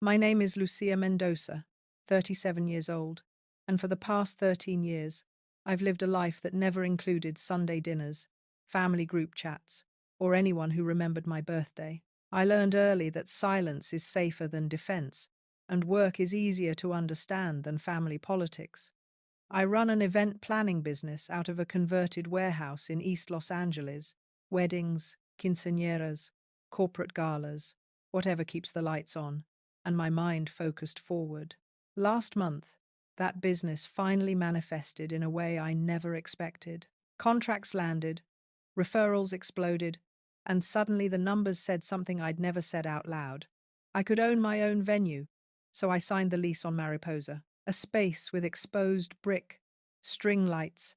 My name is Lucia Mendoza, 37 years old, and for the past 13 years, I've lived a life that never included Sunday dinners, family group chats, or anyone who remembered my birthday. I learned early that silence is safer than defense, and work is easier to understand than family politics. I run an event planning business out of a converted warehouse in East Los Angeles. Weddings, quinceañeras, corporate galas, whatever keeps the lights on, and my mind focused forward. Last month, that business finally manifested in a way I never expected. Contracts landed, referrals exploded, and suddenly the numbers said something I'd never said out loud. I could own my own venue, so I signed the lease on Mariposa, a space with exposed brick, string lights,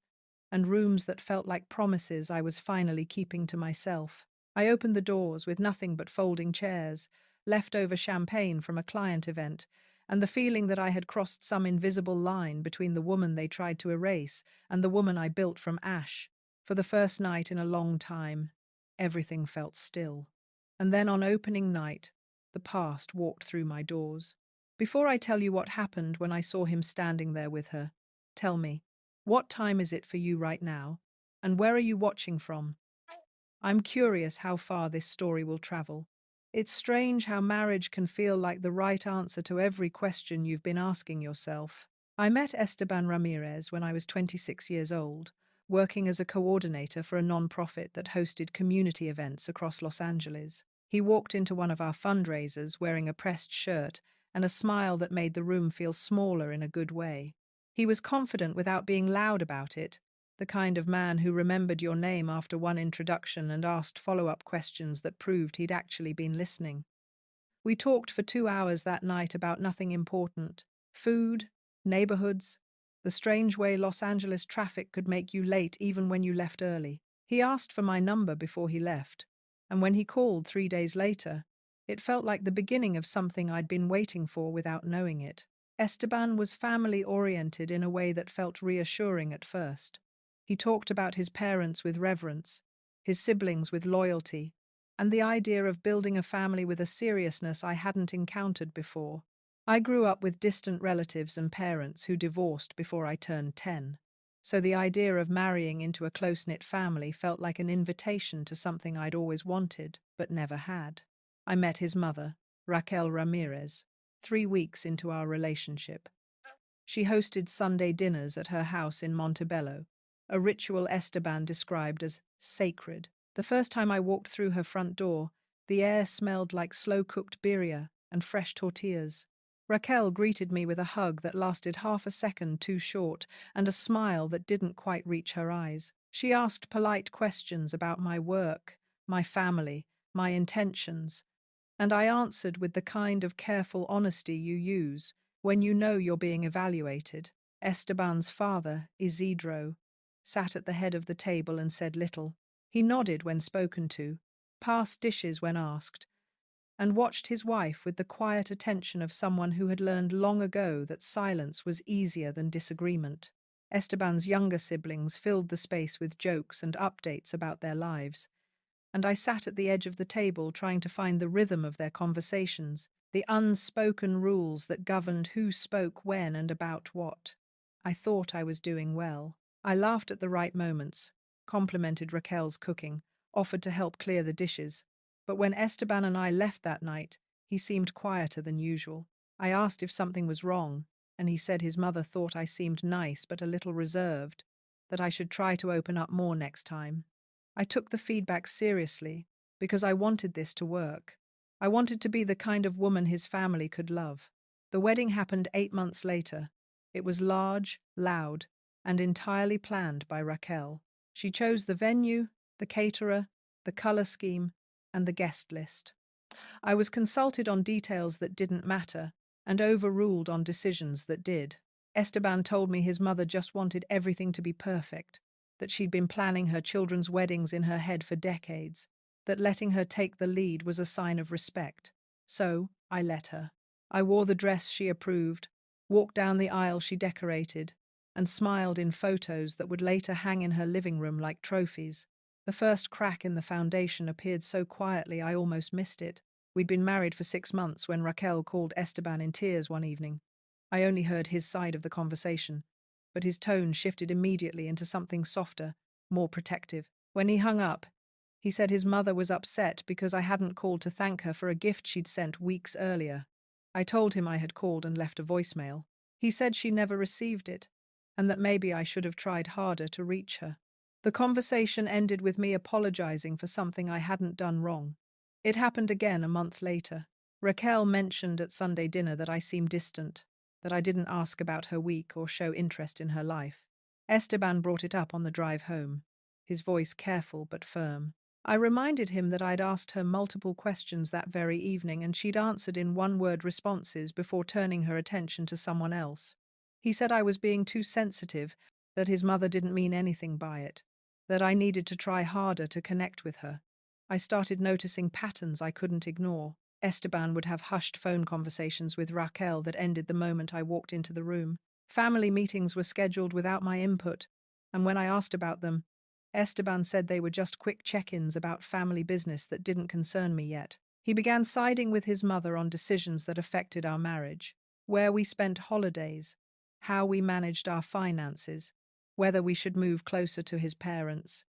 and rooms that felt like promises I was finally keeping to myself. I opened the doors with nothing but folding chairs, leftover champagne from a client event, and the feeling that I had crossed some invisible line between the woman they tried to erase and the woman I built from ash. For the first night in a long time, everything felt still. And then on opening night, the past walked through my doors. Before I tell you what happened when I saw him standing there with her, tell me, what time is it for you right now? And where are you watching from? I'm curious how far this story will travel. It's strange how marriage can feel like the right answer to every question you've been asking yourself. I met Esteban Ramirez when I was 26 years old, working as a coordinator for a nonprofit that hosted community events across Los Angeles. He walked into one of our fundraisers wearing a pressed shirt and a smile that made the room feel smaller in a good way. He was confident without being loud about it, the kind of man who remembered your name after one introduction and asked follow-up questions that proved he'd actually been listening. We talked for 2 hours that night about nothing important: food, neighborhoods, the strange way Los Angeles traffic could make you late even when you left early. He asked for my number before he left, and when he called 3 days later, it felt like the beginning of something I'd been waiting for without knowing it. Esteban was family-oriented in a way that felt reassuring at first. He talked about his parents with reverence, his siblings with loyalty, and the idea of building a family with a seriousness I hadn't encountered before. I grew up with distant relatives and parents who divorced before I turned 10, so the idea of marrying into a close-knit family felt like an invitation to something I'd always wanted but never had. I met his mother, Raquel Ramirez, 3 weeks into our relationship. She hosted Sunday dinners at her house in Montebello, a ritual Esteban described as sacred. The first time I walked through her front door, the air smelled like slow-cooked birria and fresh tortillas. Raquel greeted me with a hug that lasted half a second too short and a smile that didn't quite reach her eyes. She asked polite questions about my work, my family, my intentions, and I answered with the kind of careful honesty you use when you know you're being evaluated. Esteban's father, Isidro, sat at the head of the table and said little. He nodded when spoken to, passed dishes when asked, and watched his wife with the quiet attention of someone who had learned long ago that silence was easier than disagreement. Esteban's younger siblings filled the space with jokes and updates about their lives, and I sat at the edge of the table trying to find the rhythm of their conversations, the unspoken rules that governed who spoke when and about what. I thought I was doing well. I laughed at the right moments, complimented Raquel's cooking, offered to help clear the dishes. But when Esteban and I left that night, he seemed quieter than usual. I asked if something was wrong, and he said his mother thought I seemed nice but a little reserved, that I should try to open up more next time. I took the feedback seriously because I wanted this to work. I wanted to be the kind of woman his family could love. The wedding happened 8 months later. It was large, loud, and entirely planned by Raquel. She chose the venue, the caterer, the color scheme, and the guest list. I was consulted on details that didn't matter and overruled on decisions that did. Esteban told me his mother just wanted everything to be perfect, that she'd been planning her children's weddings in her head for decades, that letting her take the lead was a sign of respect. So I let her. I wore the dress she approved, walked down the aisle she decorated, and smiled in photos that would later hang in her living room like trophies. The first crack in the foundation appeared so quietly I almost missed it. We'd been married for 6 months when Raquel called Esteban in tears one evening. I only heard his side of the conversation, but his tone shifted immediately into something softer, more protective. When he hung up, he said his mother was upset because I hadn't called to thank her for a gift she'd sent weeks earlier. I told him I had called and left a voicemail. He said she never received it, and that maybe I should have tried harder to reach her. The conversation ended with me apologizing for something I hadn't done wrong. It happened again a month later. Raquel mentioned at Sunday dinner that I seemed distant, that I didn't ask about her week or show interest in her life. Esteban brought it up on the drive home, his voice careful but firm. I reminded him that I'd asked her multiple questions that very evening and she'd answered in one-word responses before turning her attention to someone else. He said I was being too sensitive, that his mother didn't mean anything by it, that I needed to try harder to connect with her. I started noticing patterns I couldn't ignore. Esteban would have hushed phone conversations with Raquel that ended the moment I walked into the room. Family meetings were scheduled without my input, and when I asked about them, Esteban said they were just quick check-ins about family business that didn't concern me yet. He began siding with his mother on decisions that affected our marriage, where we spent holidays, how we managed our finances, whether we should move closer to his parents.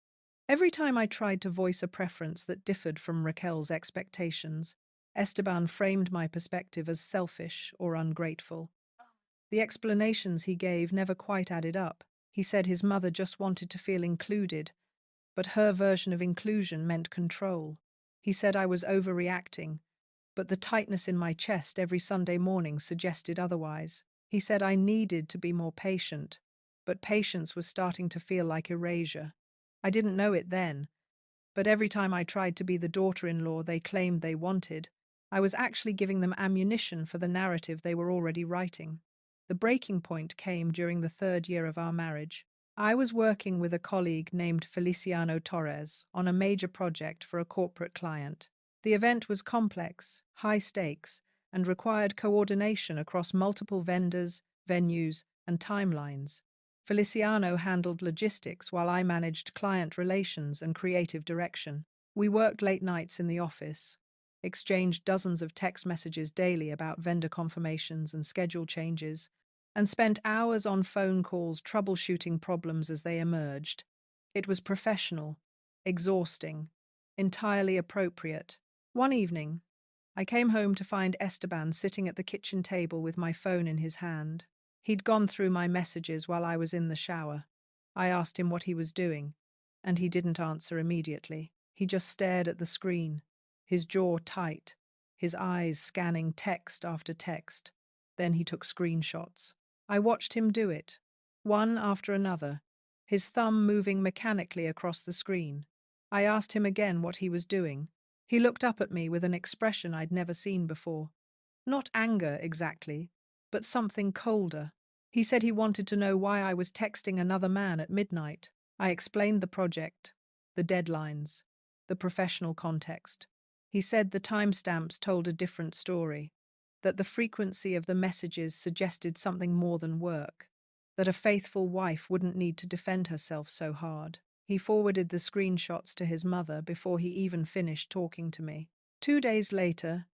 Every time I tried to voice a preference that differed from Raquel's expectations, Esteban framed my perspective as selfish or ungrateful. The explanations he gave never quite added up. He said his mother just wanted to feel included, but her version of inclusion meant control. He said I was overreacting, but the tightness in my chest every Sunday morning suggested otherwise. He said I needed to be more patient, but patience was starting to feel like erasure. I didn't know it then, but every time I tried to be the daughter-in-law they claimed they wanted, I was actually giving them ammunition for the narrative they were already writing. The breaking point came during the 3rd year of our marriage. I was working with a colleague named Feliciano Torres on a major project for a corporate client. The event was complex, high stakes, and required coordination across multiple vendors, venues, and timelines. Feliciano handled logistics while I managed client relations and creative direction. We worked late nights in the office, exchanged dozens of text messages daily about vendor confirmations and schedule changes, and spent hours on phone calls troubleshooting problems as they emerged. It was professional, exhausting, entirely appropriate. One evening, I came home to find Esteban sitting at the kitchen table with my phone in his hand. He'd gone through my messages while I was in the shower. I asked him what he was doing, and he didn't answer immediately. He just stared at the screen, his jaw tight, his eyes scanning text after text. Then he took screenshots. I watched him do it, one after another, his thumb moving mechanically across the screen. I asked him again what he was doing. He looked up at me with an expression I'd never seen before. Not anger exactly, but something colder. He said he wanted to know why I was texting another man at midnight. I explained the project, the deadlines, the professional context. He said the timestamps told a different story, that the frequency of the messages suggested something more than work, that a faithful wife wouldn't need to defend herself so hard. He forwarded the screenshots to his mother before he even finished talking to me. 2 days later,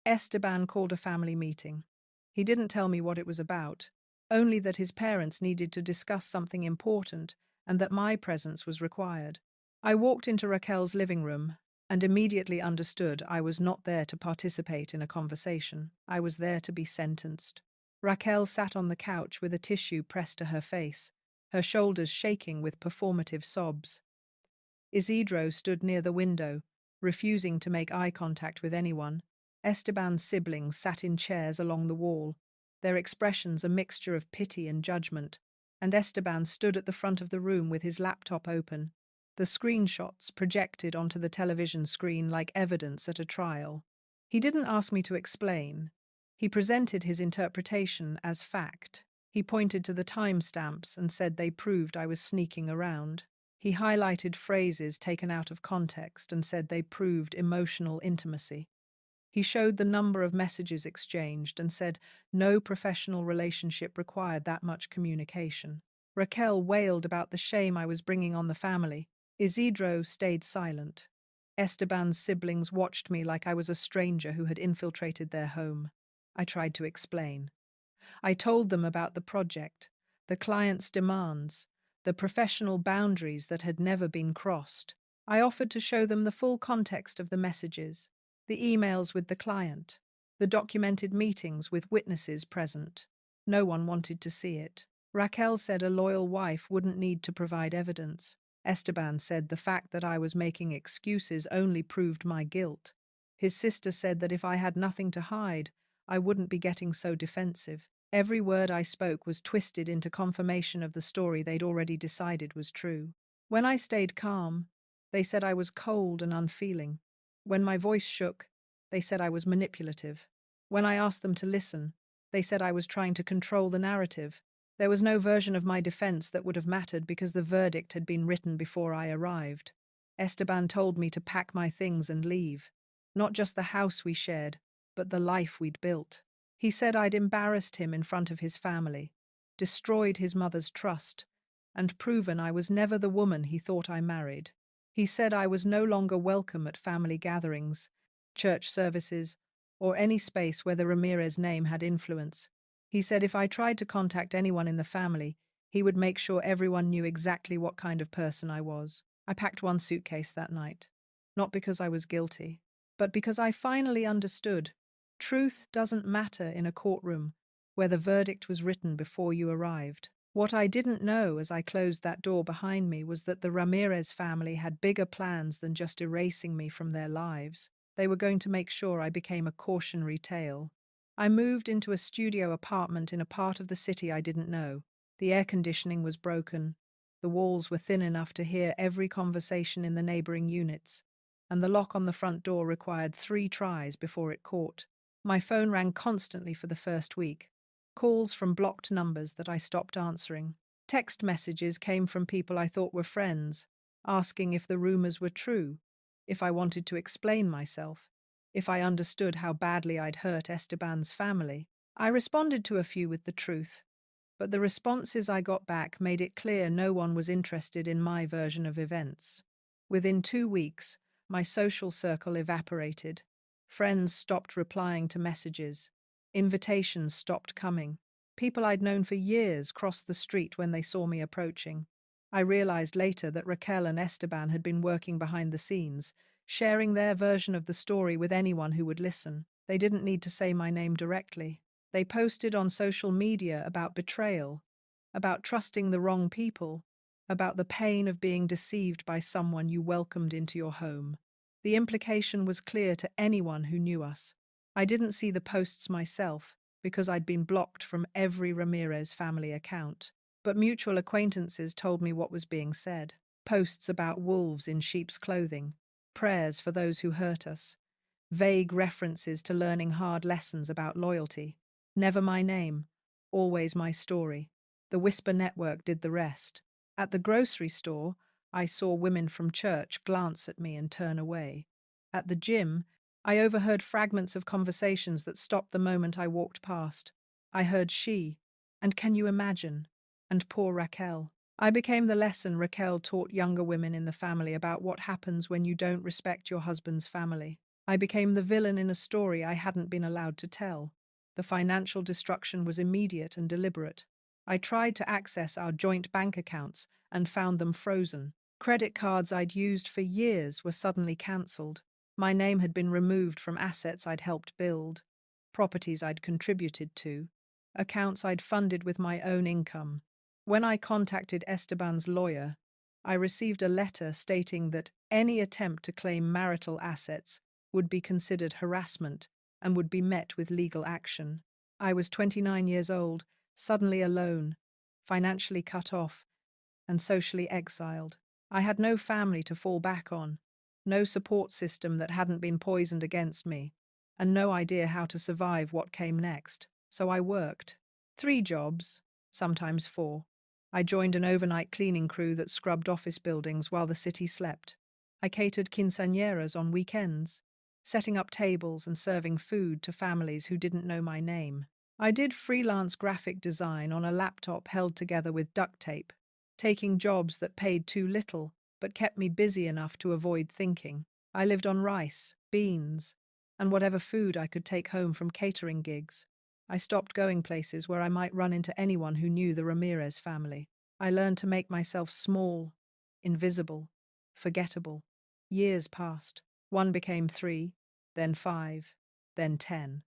Esteban called a family meeting. He didn't tell me what it was about, only that his parents needed to discuss something important and that my presence was required. I walked into Raquel's living room and immediately understood I was not there to participate in a conversation. I was there to be sentenced. Raquel sat on the couch with a tissue pressed to her face, her shoulders shaking with performative sobs. Isidro stood near the window, refusing to make eye contact with anyone. Esteban's siblings sat in chairs along the wall, their expressions a mixture of pity and judgment, and Esteban stood at the front of the room with his laptop open, the screenshots projected onto the television screen like evidence at a trial. He didn't ask me to explain. He presented his interpretation as fact. He pointed to the timestamps and said they proved I was sneaking around. He highlighted phrases taken out of context and said they proved emotional intimacy. He showed the number of messages exchanged and said no professional relationship required that much communication. Raquel wailed about the shame I was bringing on the family. Isidro stayed silent. Esteban's siblings watched me like I was a stranger who had infiltrated their home. I tried to explain. I told them about the project, the client's demands, the professional boundaries that had never been crossed. I offered to show them the full context of the messages, the emails with the client, the documented meetings with witnesses present. No one wanted to see it. Raquel said a loyal wife wouldn't need to provide evidence. Esteban said the fact that I was making excuses only proved my guilt. His sister said that if I had nothing to hide, I wouldn't be getting so defensive. Every word I spoke was twisted into confirmation of the story they'd already decided was true. When I stayed calm, they said I was cold and unfeeling. When my voice shook, they said I was manipulative. When I asked them to listen, they said I was trying to control the narrative. There was no version of my defense that would have mattered because the verdict had been written before I arrived. Esteban told me to pack my things and leave. Not just the house we shared, but the life we'd built. He said I'd embarrassed him in front of his family, destroyed his mother's trust, and proven I was never the woman he thought I married. He said I was no longer welcome at family gatherings, church services, or any space where the Ramirez name had influence. He said if I tried to contact anyone in the family, he would make sure everyone knew exactly what kind of person I was. I packed one suitcase that night, not because I was guilty, but because I finally understood truth doesn't matter in a courtroom where the verdict was written before you arrived. What I didn't know as I closed that door behind me was that the Ramirez family had bigger plans than just erasing me from their lives. They were going to make sure I became a cautionary tale. I moved into a studio apartment in a part of the city I didn't know. The air conditioning was broken. The walls were thin enough to hear every conversation in the neighboring units, and the lock on the front door required 3 tries before it caught. My phone rang constantly for the first week. Calls from blocked numbers that I stopped answering. Text messages came from people I thought were friends, asking if the rumors were true, if I wanted to explain myself, if I understood how badly I'd hurt Esteban's family. I responded to a few with the truth, but the responses I got back made it clear no one was interested in my version of events. Within 2 weeks, my social circle evaporated. Friends stopped replying to messages. Invitations stopped coming. People I'd known for years crossed the street when they saw me approaching. I realized later that Raquel and Esteban had been working behind the scenes, sharing their version of the story with anyone who would listen. They didn't need to say my name directly. They posted on social media about betrayal, about trusting the wrong people, about the pain of being deceived by someone you welcomed into your home. The implication was clear to anyone who knew us. I didn't see the posts myself because I'd been blocked from every Ramirez family account, but mutual acquaintances told me what was being said. Posts about wolves in sheep's clothing, prayers for those who hurt us, vague references to learning hard lessons about loyalty. Never my name, always my story. The Whisper Network did the rest. At the grocery store, I saw women from church glance at me and turn away. At the gym, I overheard fragments of conversations that stopped the moment I walked past. I heard she, and can you imagine, and poor Raquel. I became the lesson Raquel taught younger women in the family about what happens when you don't respect your husband's family. I became the villain in a story I hadn't been allowed to tell. The financial destruction was immediate and deliberate. I tried to access our joint bank accounts and found them frozen. Credit cards I'd used for years were suddenly cancelled. My name had been removed from assets I'd helped build, properties I'd contributed to, accounts I'd funded with my own income. When I contacted Esteban's lawyer, I received a letter stating that any attempt to claim marital assets would be considered harassment and would be met with legal action. I was 29 years old, suddenly alone, financially cut off, and socially exiled. I had no family to fall back on, no support system that hadn't been poisoned against me, and no idea how to survive what came next. So I worked. 3 jobs, sometimes 4. I joined an overnight cleaning crew that scrubbed office buildings while the city slept. I catered quinceañeras on weekends, setting up tables and serving food to families who didn't know my name. I did freelance graphic design on a laptop held together with duct tape, taking jobs that paid too little but kept me busy enough to avoid thinking. I lived on rice, beans, and whatever food I could take home from catering gigs. I stopped going places where I might run into anyone who knew the Ramirez family. I learned to make myself small, invisible, forgettable. Years passed. One became 3, then 5, then 10.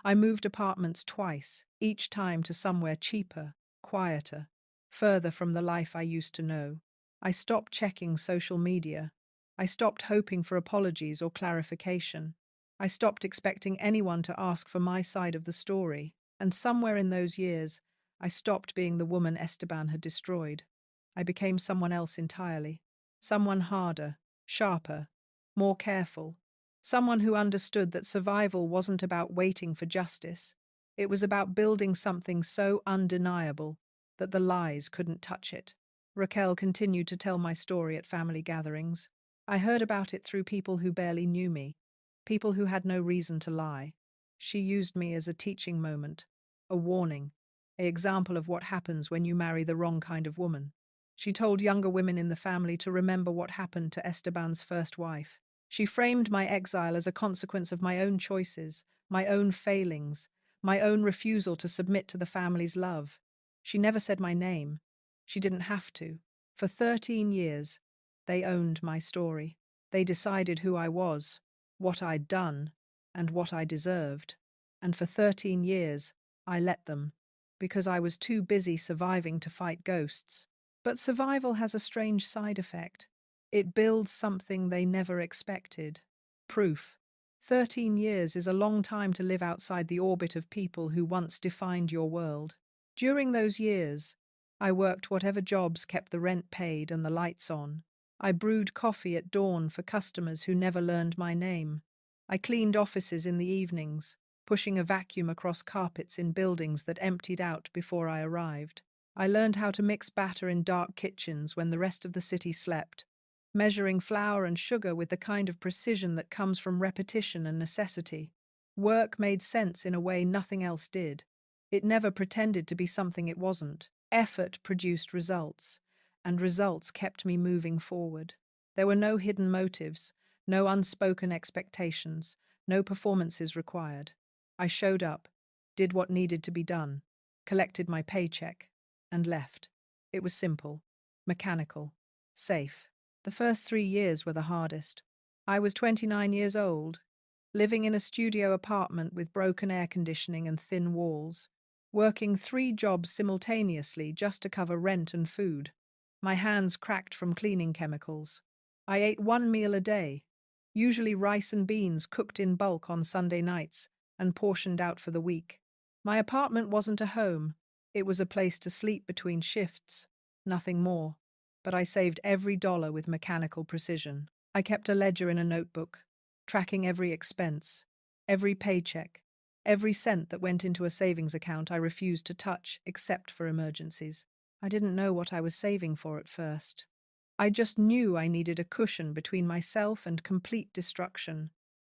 I moved apartments twice, each time to somewhere cheaper, quieter, further from the life I used to know. I stopped checking social media. I stopped hoping for apologies or clarification. I stopped expecting anyone to ask for my side of the story. And somewhere in those years, I stopped being the woman Esteban had destroyed. I became someone else entirely. Someone harder, sharper, more careful. Someone who understood that survival wasn't about waiting for justice. It was about building something so undeniable that the lies couldn't touch it. Raquel continued to tell my story at family gatherings. I heard about it through people who barely knew me, people who had no reason to lie. She used me as a teaching moment, a warning, an example of what happens when you marry the wrong kind of woman. She told younger women in the family to remember what happened to Esteban's first wife. She framed my exile as a consequence of my own choices, my own failings, my own refusal to submit to the family's love. She never said my name. She didn't have to. For 13 years, they owned my story. They decided who I was, what I'd done, and what I deserved. And for 13 years, I let them, because I was too busy surviving to fight ghosts. But survival has a strange side effect. It builds something they never expected. Proof. 13 years is a long time to live outside the orbit of people who once defined your world. During those years, I worked whatever jobs kept the rent paid and the lights on. I brewed coffee at dawn for customers who never learned my name. I cleaned offices in the evenings, pushing a vacuum across carpets in buildings that emptied out before I arrived. I learned how to mix batter in dark kitchens when the rest of the city slept, measuring flour and sugar with the kind of precision that comes from repetition and necessity. Work made sense in a way nothing else did. It never pretended to be something it wasn't. Effort produced results, and results kept me moving forward. There were no hidden motives, no unspoken expectations, no performances required. I showed up, did what needed to be done, collected my paycheck, and left. It was simple, mechanical, safe. The first 3 years were the hardest. I was 29 years old, living in a studio apartment with broken air conditioning and thin walls, working 3 jobs simultaneously just to cover rent and food. My hands cracked from cleaning chemicals. I ate 1 meal a day, usually rice and beans cooked in bulk on Sunday nights and portioned out for the week. My apartment wasn't a home. It was a place to sleep between shifts, nothing more. But I saved every dollar with mechanical precision. I kept a ledger in a notebook, tracking every expense, every paycheck, every cent that went into a savings account I refused to touch except for emergencies. I didn't know what I was saving for at first. I just knew I needed a cushion between myself and complete destruction.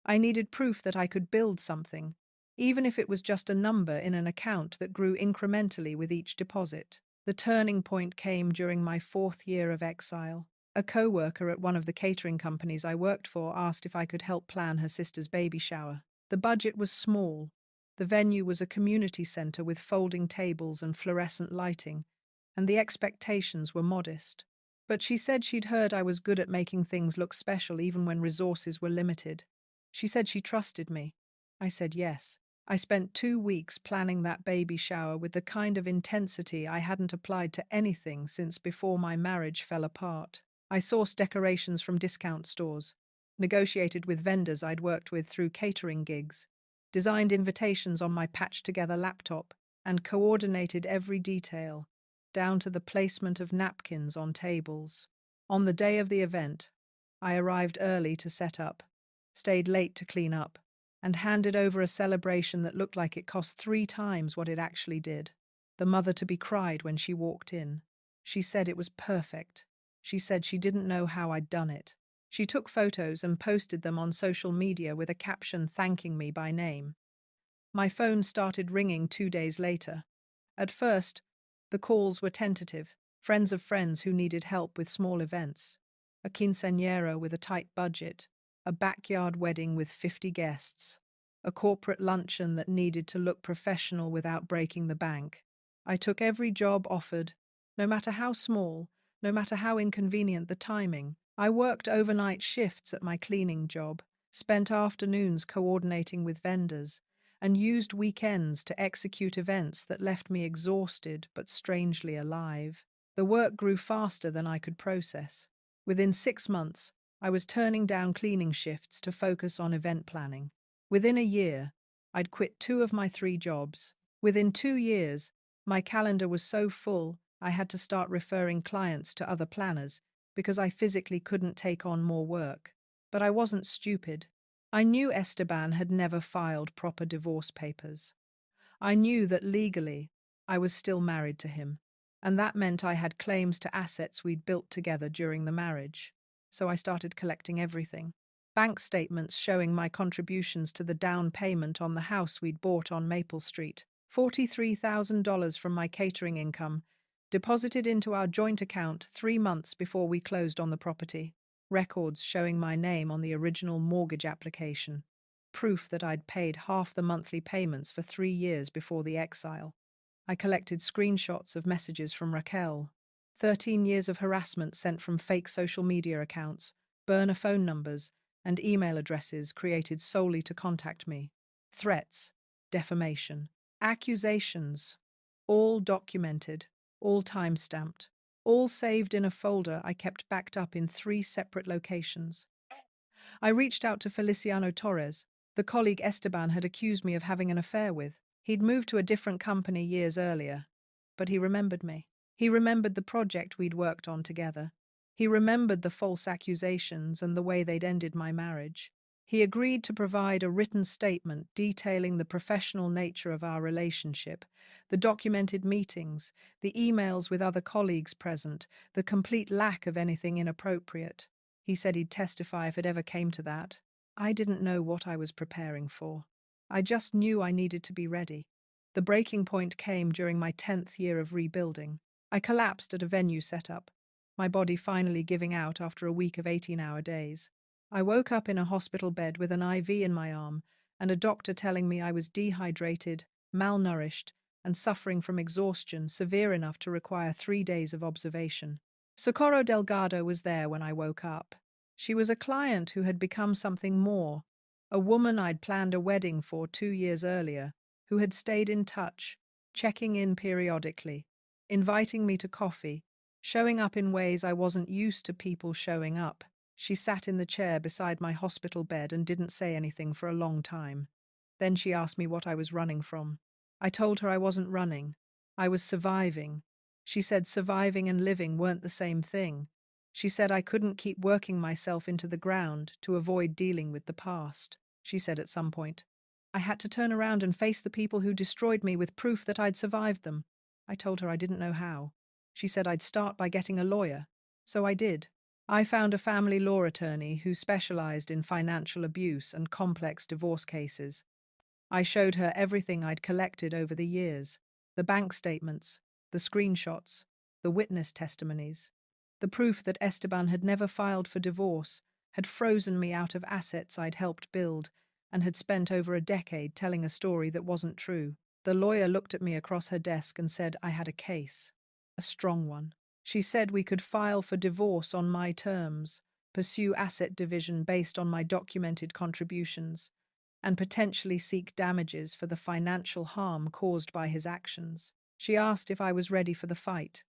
I needed proof that I could build something, even if it was just a number in an account that grew incrementally with each deposit. The turning point came during my 4th year of exile. A co-worker at one of the catering companies I worked for asked if I could help plan her sister's baby shower. The budget was small. The venue was a community center with folding tables and fluorescent lighting, and the expectations were modest. But she said she'd heard I was good at making things look special even when resources were limited. She said she trusted me. I said yes. I spent 2 weeks planning that baby shower with the kind of intensity I hadn't applied to anything since before my marriage fell apart. I sourced decorations from discount stores, negotiated with vendors I'd worked with through catering gigs, designed invitations on my patched-together laptop, and coordinated every detail, down to the placement of napkins on tables. On the day of the event, I arrived early to set up, stayed late to clean up, and handed over a celebration that looked like it cost 3 times what it actually did. The mother-to-be cried when she walked in. She said it was perfect. She said she didn't know how I'd done it. She took photos and posted them on social media with a caption thanking me by name. My phone started ringing 2 days later. At first, the calls were tentative, friends of friends who needed help with small events, a quinceañera with a tight budget, a backyard wedding with 50 guests, a corporate luncheon that needed to look professional without breaking the bank. I took every job offered, no matter how small, no matter how inconvenient the timing. I worked overnight shifts at my cleaning job, spent afternoons coordinating with vendors, and used weekends to execute events that left me exhausted but strangely alive. The work grew faster than I could process. Within 6 months, I was turning down cleaning shifts to focus on event planning. Within a year, I'd quit 2 of my 3 jobs. Within 2 years, my calendar was so full I had to start referring clients to other planners because I physically couldn't take on more work. But I wasn't stupid. I knew Esteban had never filed proper divorce papers. I knew that legally I was still married to him, and that meant I had claims to assets we'd built together during the marriage. So I started collecting everything. Bank statements showing my contributions to the down payment on the house we'd bought on Maple Street, $43,000 from my catering income, deposited into our joint account 3 months before we closed on the property. Records showing my name on the original mortgage application. Proof that I'd paid half the monthly payments for 3 years before the exile. I collected screenshots of messages from Raquel. 13 years of harassment sent from fake social media accounts, burner phone numbers, and email addresses created solely to contact me. Threats, defamation, accusations, all documented, all time-stamped, all saved in a folder I kept backed up in 3 separate locations. I reached out to Feliciano Torres, the colleague Esteban had accused me of having an affair with. He'd moved to a different company years earlier, but he remembered me. He remembered the project we'd worked on together. He remembered the false accusations and the way they'd ended my marriage. He agreed to provide a written statement detailing the professional nature of our relationship, the documented meetings, the emails with other colleagues present, the complete lack of anything inappropriate. He said he'd testify if it ever came to that. I didn't know what I was preparing for. I just knew I needed to be ready. The breaking point came during my 10th year of rebuilding. I collapsed at a venue setup, my body finally giving out after a week of 18-hour days. I woke up in a hospital bed with an IV in my arm and a doctor telling me I was dehydrated, malnourished, and suffering from exhaustion severe enough to require 3 days of observation. Socorro Delgado was there when I woke up. She was a client who had become something more, a woman I'd planned a wedding for 2 years earlier, who had stayed in touch, checking in periodically, inviting me to coffee, showing up in ways I wasn't used to people showing up. She sat in the chair beside my hospital bed and didn't say anything for a long time. Then she asked me what I was running from. I told her I wasn't running. I was surviving. She said surviving and living weren't the same thing. She said I couldn't keep working myself into the ground to avoid dealing with the past. She said at some point, I had to turn around and face the people who destroyed me with proof that I'd survived them. I told her I didn't know how. She said I'd start by getting a lawyer. So I did. I found a family law attorney who specialized in financial abuse and complex divorce cases. I showed her everything I'd collected over the years, the bank statements, the screenshots, the witness testimonies. The proof that Esteban had never filed for divorce, had frozen me out of assets I'd helped build, and had spent over a decade telling a story that wasn't true. The lawyer looked at me across her desk and said I had a case, a strong one. She said we could file for divorce on my terms, pursue asset division based on my documented contributions, and potentially seek damages for the financial harm caused by his actions. She asked if I was ready for the fight.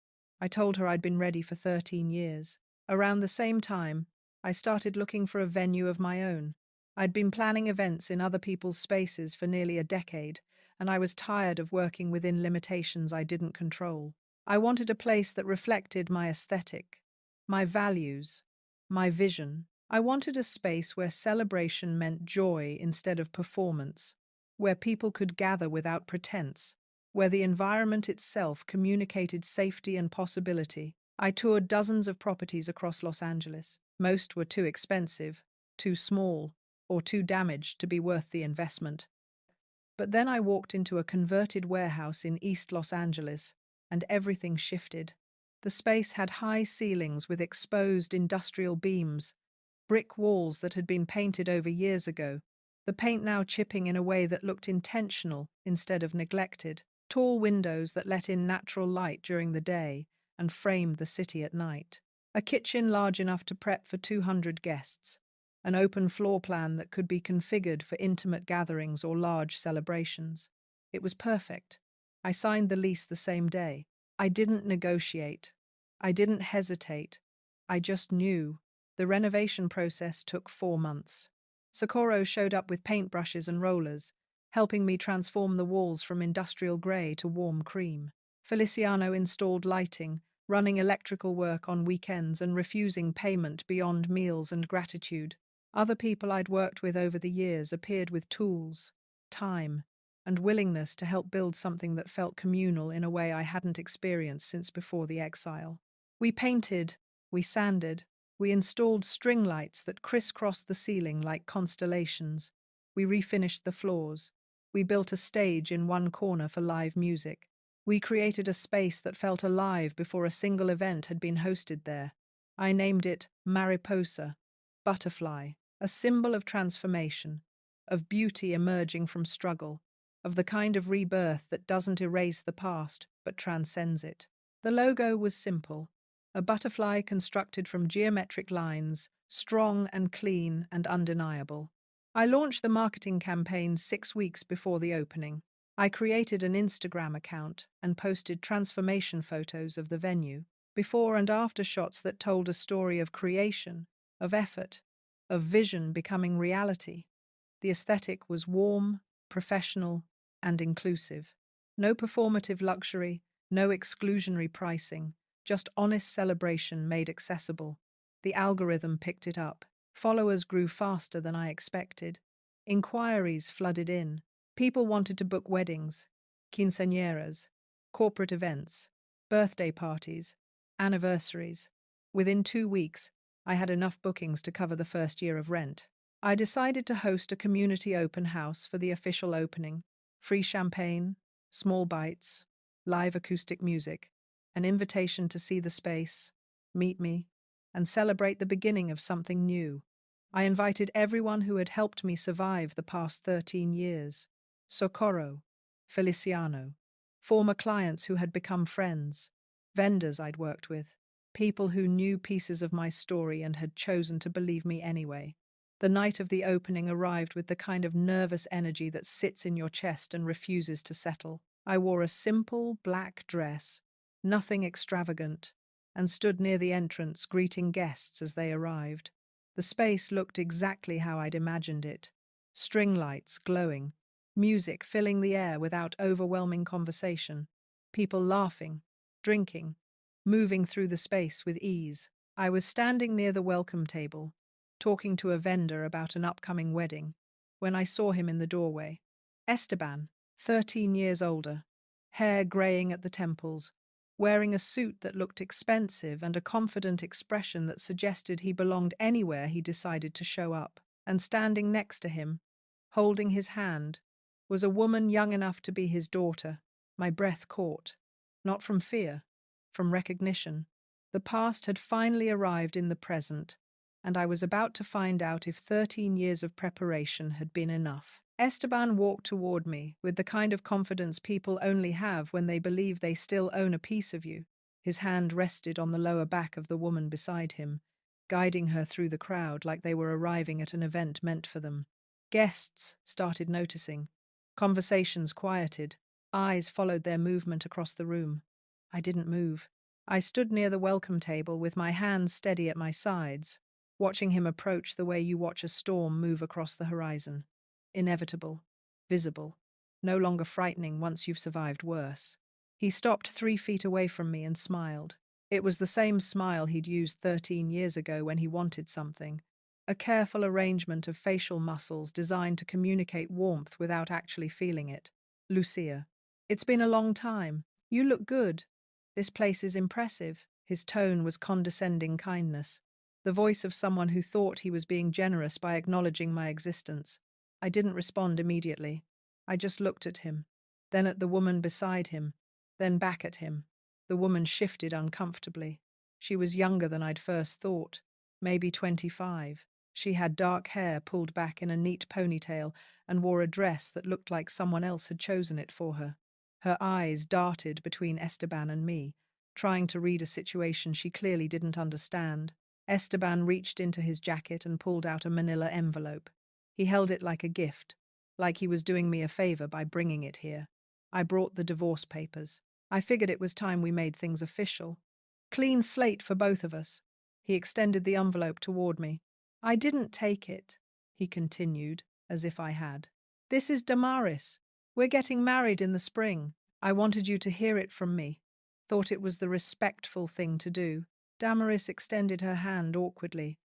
I told her I'd been ready for 13 years. Around the same time, I started looking for a venue of my own. I'd been planning events in other people's spaces for nearly a decade, and I was tired of working within limitations I didn't control. I wanted a place that reflected my aesthetic, my values, my vision. I wanted a space where celebration meant joy instead of performance, where people could gather without pretense, where the environment itself communicated safety and possibility. I toured dozens of properties across Los Angeles. Most were too expensive, too small, or too damaged to be worth the investment. But then I walked into a converted warehouse in East Los Angeles, and everything shifted. The space had high ceilings with exposed industrial beams, brick walls that had been painted over years ago, the paint now chipping in a way that looked intentional instead of neglected, tall windows that let in natural light during the day and framed the city at night, a kitchen large enough to prep for 200 guests, an open floor plan that could be configured for intimate gatherings or large celebrations. It was perfect. I signed the lease the same day. I didn't negotiate. I didn't hesitate. I just knew. The renovation process took 4 months. Socorro showed up with paintbrushes and rollers, helping me transform the walls from industrial grey to warm cream. Feliciano installed lighting, running electrical work on weekends and refusing payment beyond meals and gratitude. Other people I'd worked with over the years appeared with tools, time, and willingness to help build something that felt communal in a way I hadn't experienced since before the exile. We painted, we sanded, we installed string lights that crisscrossed the ceiling like constellations. We refinished the floors. We built a stage in one corner for live music. We created a space that felt alive before a single event had been hosted there. I named it Mariposa, butterfly, a symbol of transformation, of beauty emerging from struggle, of the kind of rebirth that doesn't erase the past but transcends it. The logo was simple, a butterfly constructed from geometric lines, strong and clean and undeniable. I launched the marketing campaign 6 weeks before the opening. I created an Instagram account and posted transformation photos of the venue, before and after shots that told a story of creation, of effort, of vision becoming reality. The aesthetic was warm, professional, and inclusive. No performative luxury, no exclusionary pricing, just honest celebration made accessible. The algorithm picked it up. Followers grew faster than I expected. Inquiries flooded in. People wanted to book weddings, quinceañeras, corporate events, birthday parties, anniversaries. Within 2 weeks, I had enough bookings to cover the first year of rent. I decided to host a community open house for the official opening. Free champagne, small bites, live acoustic music, an invitation to see the space, meet me, and celebrate the beginning of something new. I invited everyone who had helped me survive the past 13 years. Socorro, Feliciano, former clients who had become friends, vendors I'd worked with, people who knew pieces of my story and had chosen to believe me anyway. The night of the opening arrived with the kind of nervous energy that sits in your chest and refuses to settle. I wore a simple black dress, nothing extravagant, and stood near the entrance greeting guests as they arrived. The space looked exactly how I'd imagined it. String lights glowing, music filling the air without overwhelming conversation, people laughing, drinking, moving through the space with ease. I was standing near the welcome table, talking to a vendor about an upcoming wedding, when I saw him in the doorway. Esteban, 13 years older, hair greying at the temples, wearing a suit that looked expensive and a confident expression that suggested he belonged anywhere he decided to show up. And standing next to him, holding his hand, was a woman young enough to be his daughter. My breath caught, not from fear, from recognition. The past had finally arrived in the present, and I was about to find out if 13 years of preparation had been enough. Esteban walked toward me with the kind of confidence people only have when they believe they still own a piece of you. His hand rested on the lower back of the woman beside him, guiding her through the crowd like they were arriving at an event meant for them. Guests started noticing. Conversations quieted. Eyes followed their movement across the room. I didn't move. I stood near the welcome table with my hands steady at my sides, watching him approach the way you watch a storm move across the horizon. Inevitable, visible, no longer frightening once you've survived worse. He stopped 3 feet away from me and smiled. It was the same smile he'd used 13 years ago when he wanted something, a careful arrangement of facial muscles designed to communicate warmth without actually feeling it. Lucia, it's been a long time. You look good. This place is impressive. His tone was condescending kindness, the voice of someone who thought he was being generous by acknowledging my existence. I didn't respond immediately. I just looked at him, then at the woman beside him, then back at him. The woman shifted uncomfortably. She was younger than I'd first thought, maybe 25. She had dark hair pulled back in a neat ponytail and wore a dress that looked like someone else had chosen it for her. Her eyes darted between Esteban and me, trying to read a situation she clearly didn't understand. Esteban reached into his jacket and pulled out a manila envelope. He held it like a gift, like he was doing me a favor by bringing it here. I brought the divorce papers. I figured it was time we made things official. Clean slate for both of us. He extended the envelope toward me. I didn't take it, he continued, as if I had. This is Damaris. We're getting married in the spring. I wanted you to hear it from me. Thought it was the respectful thing to do. Damaris extended her hand awkwardly.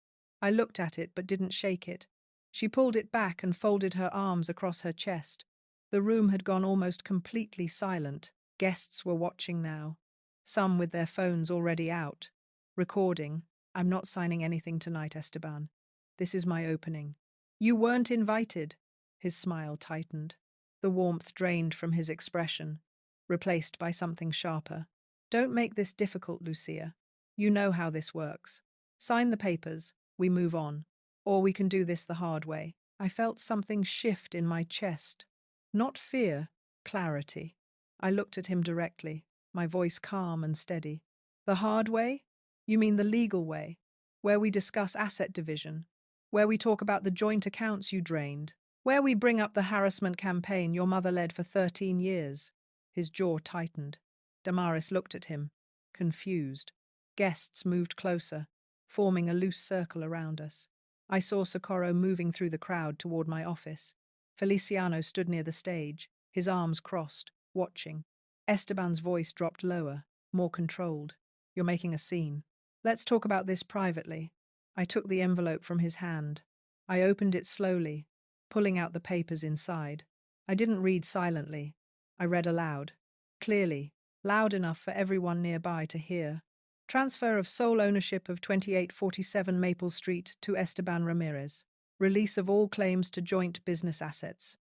I looked at it but didn't shake it. She pulled it back and folded her arms across her chest. The room had gone almost completely silent. Guests were watching now, some with their phones already out, recording. I'm not signing anything tonight, Esteban. This is my opening. You weren't invited. His smile tightened. The warmth drained from his expression, replaced by something sharper. Don't make this difficult, Lucia. You know how this works. Sign the papers, we move on. Or we can do this the hard way. I felt something shift in my chest. Not fear, clarity. I looked at him directly, my voice calm and steady. The hard way? You mean the legal way, where we discuss asset division, where we talk about the joint accounts you drained, where we bring up the harassment campaign your mother led for 13 years. His jaw tightened. Damaris looked at him, confused. Guests moved closer, forming a loose circle around us. I saw Socorro moving through the crowd toward my office. Feliciano stood near the stage, his arms crossed, watching. Esteban's voice dropped lower, more controlled. You're making a scene. Let's talk about this privately. I took the envelope from his hand. I opened it slowly, pulling out the papers inside. I didn't read silently. I read aloud, clearly, loud enough for everyone nearby to hear. Transfer of sole ownership of 2847 Maple Street to Esteban Ramirez. Release of all claims to joint business assets.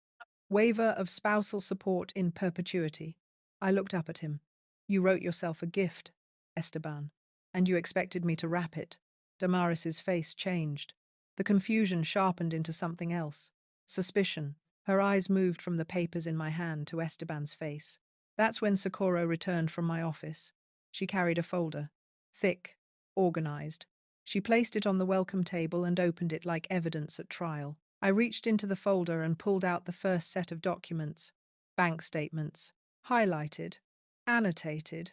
Waiver of spousal support in perpetuity. I looked up at him. You wrote yourself a gift, Esteban, and you expected me to wrap it. Damaris's face changed. The confusion sharpened into something else. Suspicion. Her eyes moved from the papers in my hand to Esteban's face. That's when Socorro returned from my office. She carried a folder. Thick, organized. She placed it on the welcome table and opened it like evidence at trial. I reached into the folder and pulled out the first set of documents. Bank statements. Highlighted. Annotated.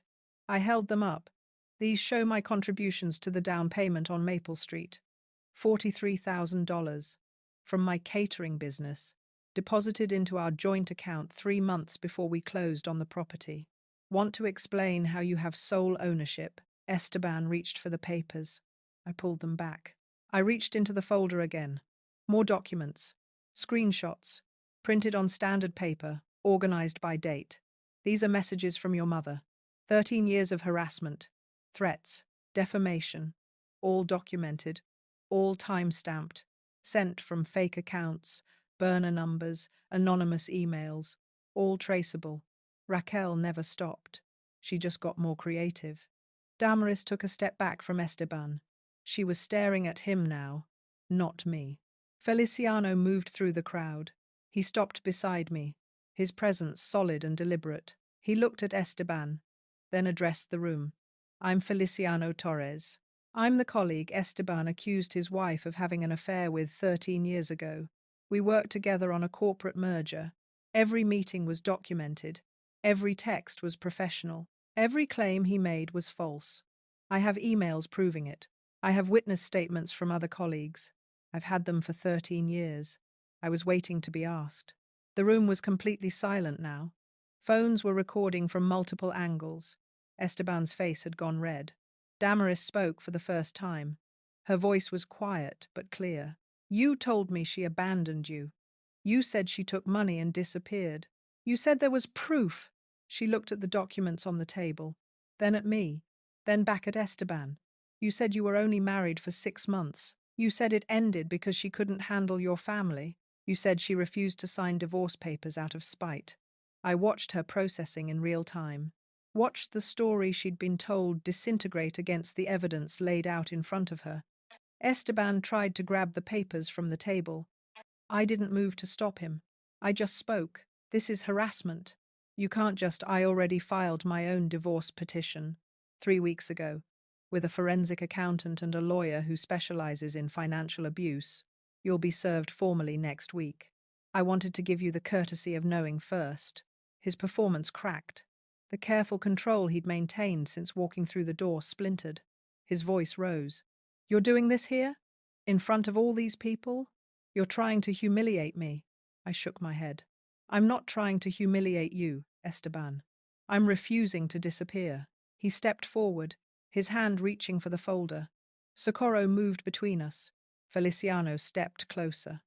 I held them up. These show my contributions to the down payment on Maple Street. $43,000 from my catering business, deposited into our joint account 3 months before we closed on the property. Want to explain how you have sole ownership? Esteban reached for the papers. I pulled them back. I reached into the folder again. More documents. Screenshots. Printed on standard paper, organized by date. These are messages from your mother. 13 years of harassment, threats, defamation. All documented, all time-stamped, sent from fake accounts, burner numbers, anonymous emails. All traceable. Raquel never stopped. She just got more creative. Damaris took a step back from Esteban. She was staring at him now, not me. Feliciano moved through the crowd. He stopped beside me, his presence solid and deliberate. He looked at Esteban, then addressed the room. I'm Feliciano Torres. I'm the colleague Esteban accused his wife of having an affair with 13 years ago. We worked together on a corporate merger. Every meeting was documented. Every text was professional. Every claim he made was false. I have emails proving it. I have witness statements from other colleagues. I've had them for 13 years. I was waiting to be asked. The room was completely silent now. Phones were recording from multiple angles. Esteban's face had gone red. Damaris spoke for the first time. Her voice was quiet but clear. You told me she abandoned you. You said she took money and disappeared. You said there was proof. She looked at the documents on the table, then at me, then back at Esteban. You said you were only married for 6 months. You said it ended because she couldn't handle your family. You said she refused to sign divorce papers out of spite. I watched her processing in real time. Watched the story she'd been told disintegrate against the evidence laid out in front of her. Esteban tried to grab the papers from the table. I didn't move to stop him. I just spoke. This is harassment. You can't just. I already filed my own divorce petition 3 weeks ago with a forensic accountant and a lawyer who specializes in financial abuse. You'll be served formally next week. I wanted to give you the courtesy of knowing first. His performance cracked. The careful control he'd maintained since walking through the door splintered. His voice rose. You're doing this here? In front of all these people? You're trying to humiliate me. I shook my head. I'm not trying to humiliate you, Esteban. I'm refusing to disappear. He stepped forward, his hand reaching for the folder. Socorro moved between us. Feliciano stepped closer.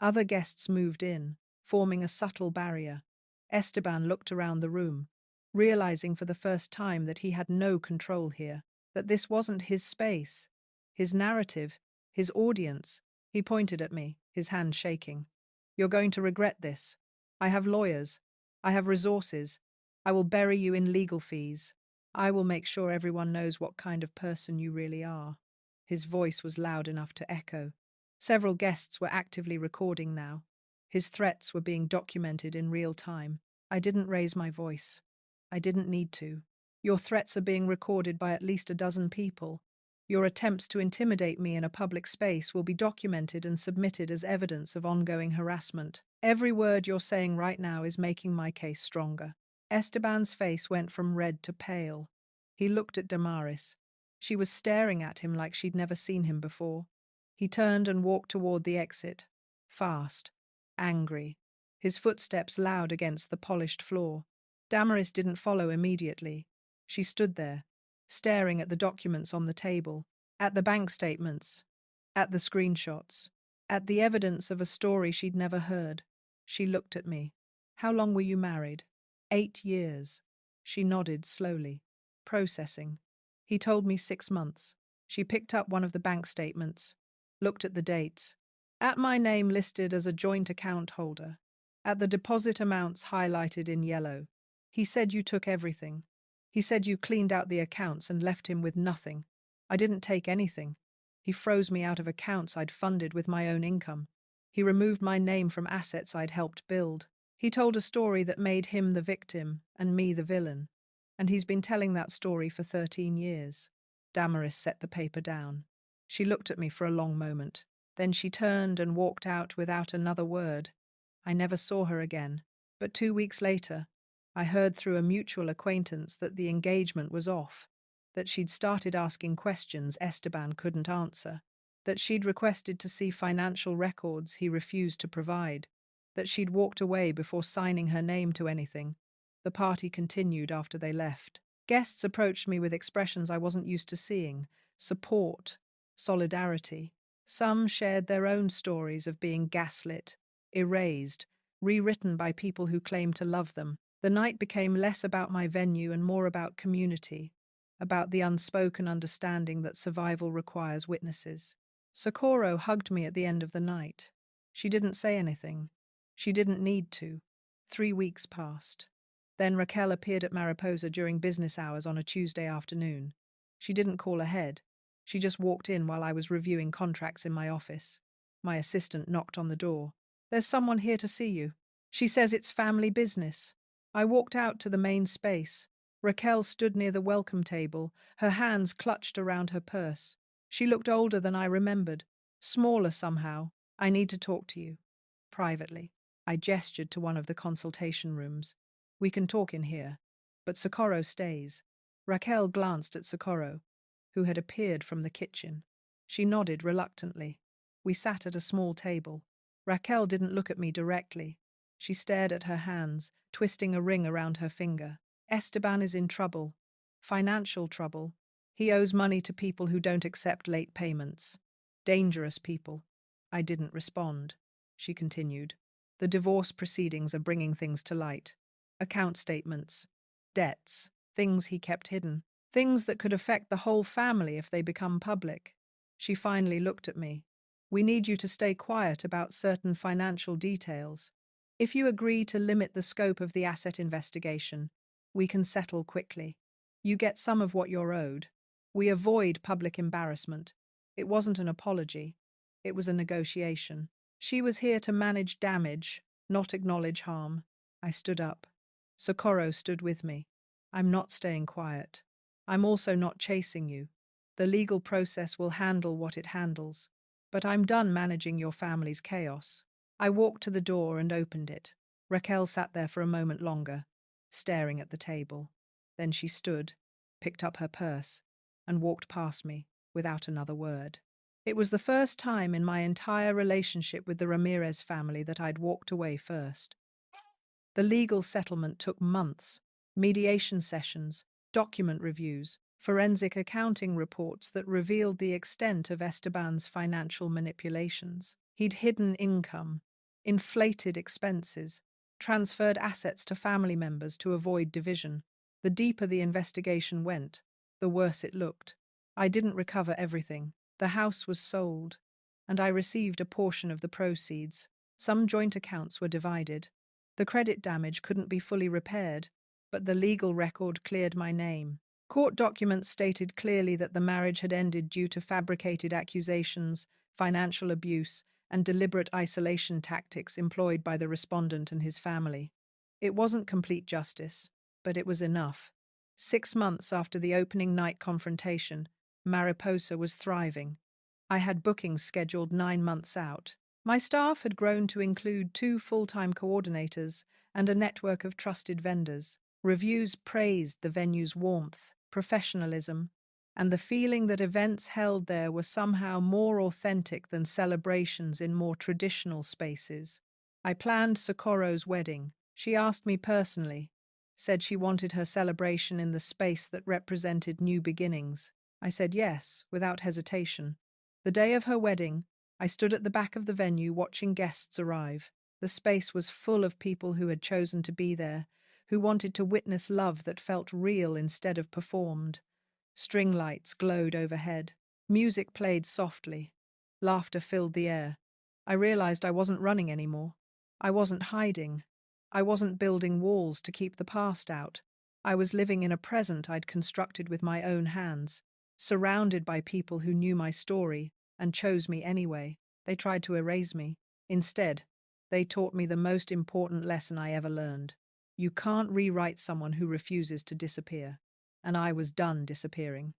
Other guests moved in, forming a subtle barrier. Esteban looked around the room, realizing for the first time that he had no control here, that this wasn't his space, his narrative, his audience. He pointed at me, his hand shaking. You're going to regret this. I have lawyers. I have resources. I will bury you in legal fees. I will make sure everyone knows what kind of person you really are. His voice was loud enough to echo. Several guests were actively recording now. His threats were being documented in real time. I didn't raise my voice. I didn't need to. Your threats are being recorded by at least a dozen people. Your attempts to intimidate me in a public space will be documented and submitted as evidence of ongoing harassment. Every word you're saying right now is making my case stronger. Esteban's face went from red to pale. He looked at Damaris. She was staring at him like she'd never seen him before. He turned and walked toward the exit. Fast. Angry. His footsteps loud against the polished floor. Damaris didn't follow immediately. She stood there, staring at the documents on the table, at the bank statements, at the screenshots, at the evidence of a story she'd never heard. She looked at me. How long were you married? 8 years. She nodded slowly, processing. He told me 6 months. She picked up one of the bank statements, looked at the dates. At my name listed as a joint account holder. At the deposit amounts highlighted in yellow. He said you took everything. He said you cleaned out the accounts and left him with nothing. I didn't take anything. He froze me out of accounts I'd funded with my own income. He removed my name from assets I'd helped build. He told a story that made him the victim and me the villain. And he's been telling that story for 13 years. Damaris set the paper down. She looked at me for a long moment. Then she turned and walked out without another word. I never saw her again. But 2 weeks later, I heard through a mutual acquaintance that the engagement was off, that she'd started asking questions Esteban couldn't answer, that she'd requested to see financial records he refused to provide, that she'd walked away before signing her name to anything. The party continued after they left. Guests approached me with expressions I wasn't used to seeing: support, solidarity. Some shared their own stories of being gaslit, erased, rewritten by people who claimed to love them. The night became less about my venue and more about community, about the unspoken understanding that survival requires witnesses. Socorro hugged me at the end of the night. She didn't say anything. She didn't need to. 3 weeks passed. Then Raquel appeared at Mariposa during business hours on a Tuesday afternoon. She didn't call ahead. She just walked in while I was reviewing contracts in my office. My assistant knocked on the door. There's someone here to see you. She says it's family business. I walked out to the main space. Raquel stood near the welcome table, her hands clutched around her purse. She looked older than I remembered, smaller somehow. I need to talk to you. Privately. I gestured to one of the consultation rooms. We can talk in here. But Socorro stays. Raquel glanced at Socorro, who had appeared from the kitchen. She nodded reluctantly. We sat at a small table. Raquel didn't look at me directly. She stared at her hands, twisting a ring around her finger. Esteban is in trouble. Financial trouble. He owes money to people who don't accept late payments. Dangerous people. I didn't respond. She continued. The divorce proceedings are bringing things to light. Account statements. Debts. Things he kept hidden. Things that could affect the whole family if they become public. She finally looked at me. We need you to stay quiet about certain financial details. If you agree to limit the scope of the asset investigation, we can settle quickly. You get some of what you're owed. We avoid public embarrassment. It wasn't an apology. It was a negotiation. She was here to manage damage, not acknowledge harm. I stood up. Socorro stood with me. I'm not staying quiet. I'm also not chasing you. The legal process will handle what it handles. But I'm done managing your family's chaos. I walked to the door and opened it. Raquel sat there for a moment longer, staring at the table. Then she stood, picked up her purse, and walked past me without another word. It was the first time in my entire relationship with the Ramirez family that I'd walked away first. The legal settlement took months, mediation sessions, document reviews, forensic accounting reports that revealed the extent of Esteban's financial manipulations. He'd hidden income, inflated expenses, transferred assets to family members to avoid division. The deeper the investigation went, the worse it looked. I didn't recover everything. The house was sold, and I received a portion of the proceeds. Some joint accounts were divided. The credit damage couldn't be fully repaired, but the legal record cleared my name. Court documents stated clearly that the marriage had ended due to fabricated accusations, financial abuse, and deliberate isolation tactics employed by the respondent and his family. It wasn't complete justice, but it was enough. 6 months after the opening night confrontation, Mariposa was thriving. I had bookings scheduled 9 months out. My staff had grown to include 2 full-time coordinators and a network of trusted vendors. Reviews praised the venue's warmth, professionalism, and the feeling that events held there were somehow more authentic than celebrations in more traditional spaces. I planned Socorro's wedding. She asked me personally, said she wanted her celebration in the space that represented new beginnings. I said yes, without hesitation. The day of her wedding, I stood at the back of the venue watching guests arrive. The space was full of people who had chosen to be there, who wanted to witness love that felt real instead of performed. String lights glowed overhead. Music played softly. Laughter filled the air. I realized I wasn't running anymore. I wasn't hiding. I wasn't building walls to keep the past out. I was living in a present I'd constructed with my own hands, surrounded by people who knew my story and chose me anyway. They tried to erase me. Instead, they taught me the most important lesson I ever learned. You can't rewrite someone who refuses to disappear. And I was done disappearing.